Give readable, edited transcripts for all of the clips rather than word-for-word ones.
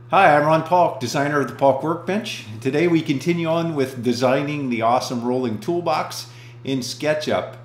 Hi, I'm Ron Paulk, designer of the Paulk Workbench. Today we continue on with designing the awesome rolling toolbox in SketchUp.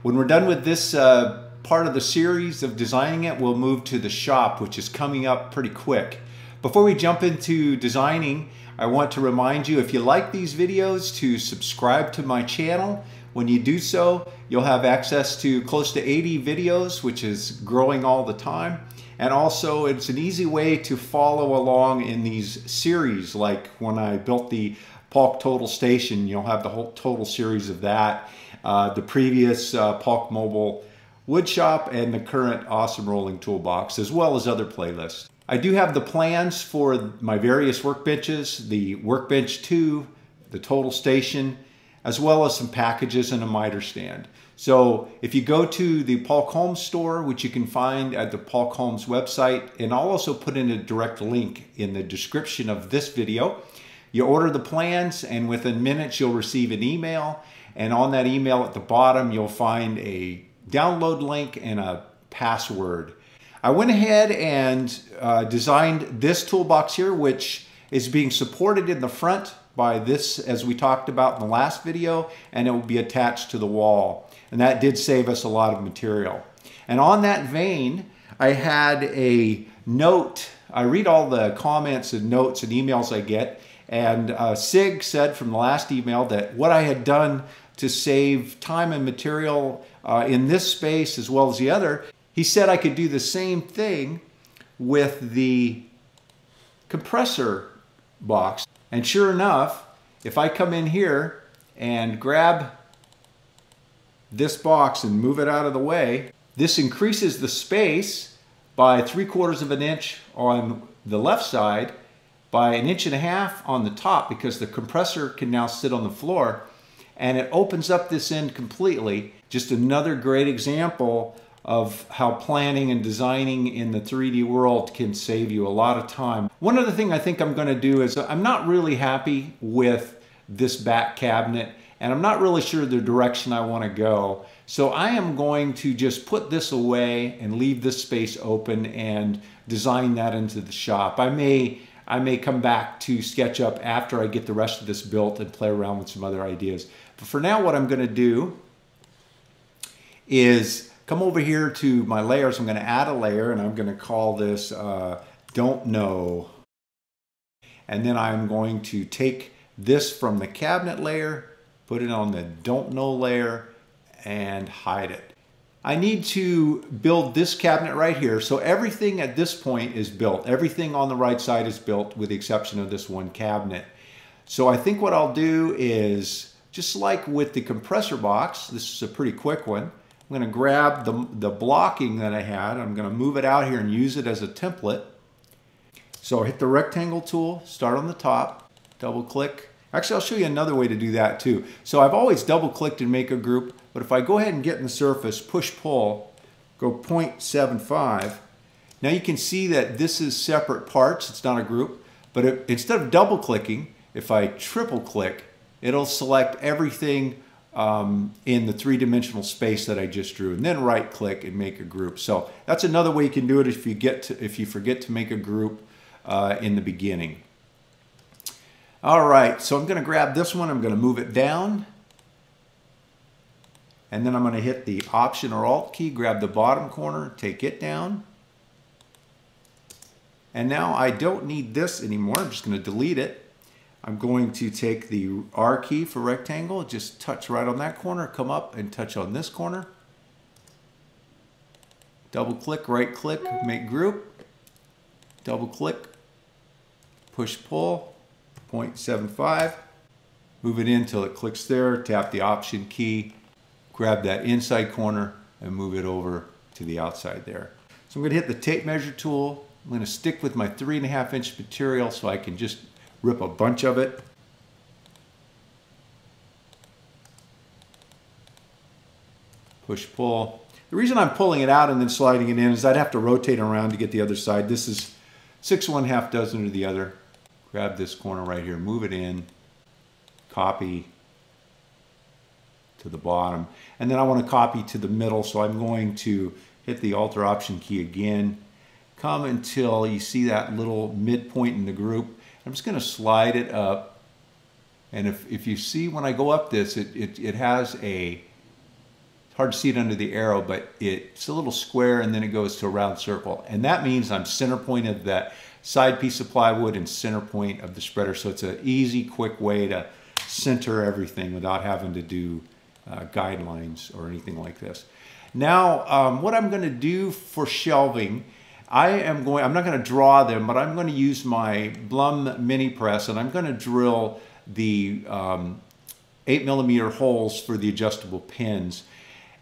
When we're done with this part of the series of designing it, we'll move to the shop, which is coming up pretty quick. Before we jump into designing, I want to remind you, if you like these videos, to subscribe to my channel. When you do so, you'll have access to close to 80 videos, which is growing all the time. And also, it's an easy way to follow along in these series, like when I built the Paulk Total Station, you'll have the whole total series of that, the previous Paulk Mobile Woodshop, and the current awesome rolling toolbox, as well as other playlists. I do have the plans for my various workbenches, the Workbench 2, the Total Station, as well as some packages and a miter stand. So if you go to the Paulk Homes store, which you can find at the Paulk Homes website, and I'll also put in a direct link in the description of this video, you order the plans and within minutes you'll receive an email, and on that email at the bottom you'll find a download link and a password. I went ahead and designed this toolbox here, which is being supported in the front by this, as we talked about in the last video, and it will be attached to the wall. And that did save us a lot of material. And on that vein, I had a note. I read all the comments and notes and emails I get, and Sig said from the last email that what I had done to save time and material in this space as well as the other, he said I could do the same thing with the compressor box. And sure enough, if I come in here and grab this box and move it out of the way, this increases the space by 3/4 of an inch on the left side, by 1.5 inches on the top, because the compressor can now sit on the floor, and it opens up this end completely. Just another great example of how planning and designing in the 3D world can save you a lot of time. One other thing I think I'm going to do is, I'm not really happy with this back cabinet, and I'm not really sure the direction I want to go. So I am going to just put this away and leave this space open and design that into the shop. I may come back to SketchUp after I get the rest of this built and play around with some other ideas. But for now, what I'm going to do is come over here to my layers. I'm going to add a layer, and I'm going to call this Don't Know. And then I'm going to take this from the cabinet layer, put it on the Don't Know layer, and hide it. I need to build this cabinet right here. So everything at this point is built. Everything on the right side is built with the exception of this one cabinet. So I think what I'll do is, just like with the compressor box, this is a pretty quick one, I'm going to grab the blocking that I had. I'm going to move it out here and use it as a template. So hit the rectangle tool, start on the top, double click. Actually, I'll show you another way to do that too. So I've always double clicked and make a group, but if I go ahead and get in the surface, push pull, go 0.75, now you can see that this is separate parts. It's not a group, but instead of double clicking, if I triple click, it'll select everything in the three-dimensional space that I just drew, and then right click and make a group. So that's another way you can do it if you forget to make a group in the beginning. All right, so I'm going to grab this one, I'm going to move it down, and then I'm going to hit the Option or Alt key, grab the bottom corner, take it down. And now I don't need this anymore. I'm just going to delete it. I'm going to take the R key for rectangle, just touch right on that corner, come up and touch on this corner. Double click, right click, make group. Double click, push pull, 0.75. Move it in until it clicks there, tap the Option key, grab that inside corner and move it over to the outside there. So I'm going to hit the tape measure tool. I'm going to stick with my 3.5 inch material so I can just rip a bunch of it. Push pull. The reason I'm pulling it out and then sliding it in is I'd have to rotate around to get the other side. This is 6 1/2 dozen to the other. Grab this corner right here, move it in, copy to the bottom, and then I want to copy to the middle, so I'm going to hit the Alt or Option key again, come until you see that little midpoint in the group. I'm just going to slide it up. And if you see when I go up this, it has a, it's hard to see it under the arrow, but it's a little square and then it goes to a round circle. And that means I'm center point of that side piece of plywood and center point of the spreader. So it's an easy, quick way to center everything without having to do guidelines or anything like this. Now, what I'm going to do for shelving, I'm not going to draw them, but I'm going to use my Blum mini press and I'm going to drill the 8mm holes for the adjustable pins.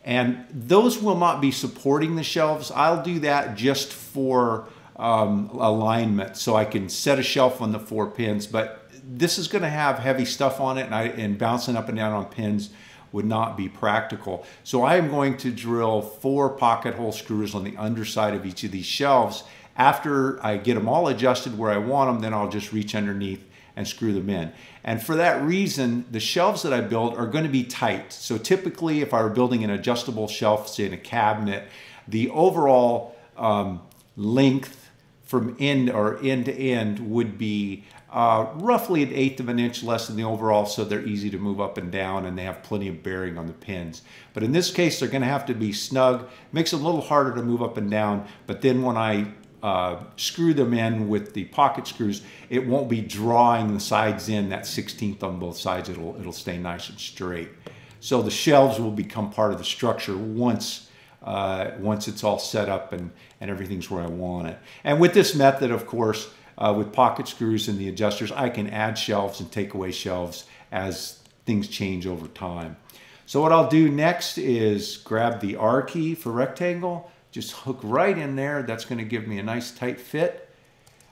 And those will not be supporting the shelves. I'll do that just for alignment, so I can set a shelf on the 4 pins, but this is going to have heavy stuff on it, and bouncing up and down on pins would not be practical. So I am going to drill 4 pocket hole screws on the underside of each of these shelves. After I get them all adjusted where I want them, then I'll just reach underneath and screw them in. And for that reason, the shelves that I build are going to be tight. So typically, if I were building an adjustable shelf, say in a cabinet, the overall length from end to end would be roughly 1/8 of an inch less than the overall, so they're easy to move up and down and they have plenty of bearing on the pins. But in this case, they're going to have to be snug. Makes it a little harder to move up and down, but then when I screw them in with the pocket screws, it won't be drawing the sides in that 1/16 on both sides. It'll stay nice and straight. So the shelves will become part of the structure once it's all set up and everything's where I want it. And with this method, of course, with pocket screws and the adjusters, I can add shelves and take away shelves as things change over time. So what I'll do next is grab the R key for rectangle, just hook right in there. That's going to give me a nice tight fit.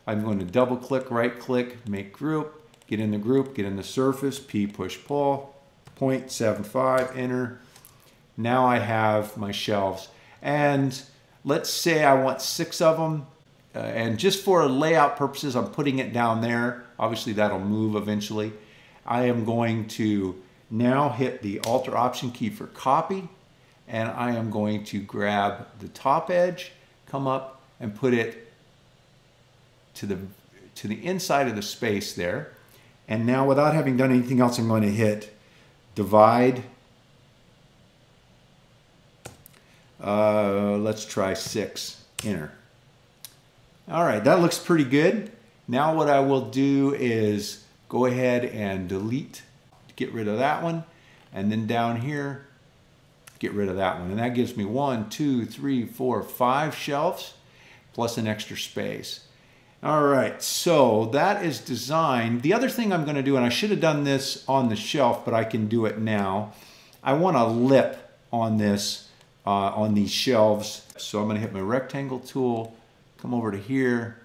I'm going to double click, right click, make group, get in the group, get in the surface, P push pull, 0.75, enter. Now I have my shelves. And let's say I want 6 of them. And just for layout purposes, I'm putting it down there. Obviously that'll move eventually. I am going to now hit the Alt or Option key for copy. And I am going to grab the top edge, come up and put it to the inside of the space there. And now without having done anything else, I'm going to hit divide. Let's try 6, enter. All right, that looks pretty good. Now what I will do is go ahead and delete to get rid of that one. And then down here, get rid of that one. And that gives me 1, 2, 3, 4, 5 shelves plus an extra space. All right, so that is designed. The other thing I'm going to do, and I should have done this on the shelf, but I can do it now. I want a lip on this, on these shelves. So I'm going to hit my rectangle tool, come over to here,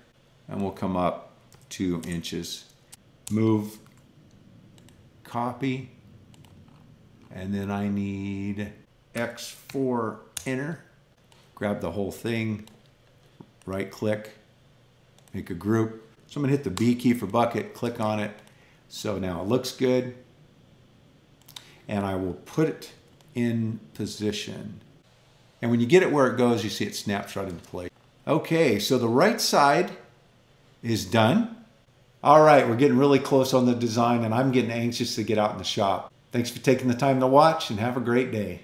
and we'll come up 2 inches. Move, copy, and then I need X4, enter. Grab the whole thing, right click, make a group. So I'm gonna hit the B key for bucket, click on it. So now it looks good. And I will put it in position. And when you get it where it goes, you see it snaps right into place. Okay, so the right side is done. All right, we're getting really close on the design and I'm getting anxious to get out in the shop. Thanks for taking the time to watch and have a great day.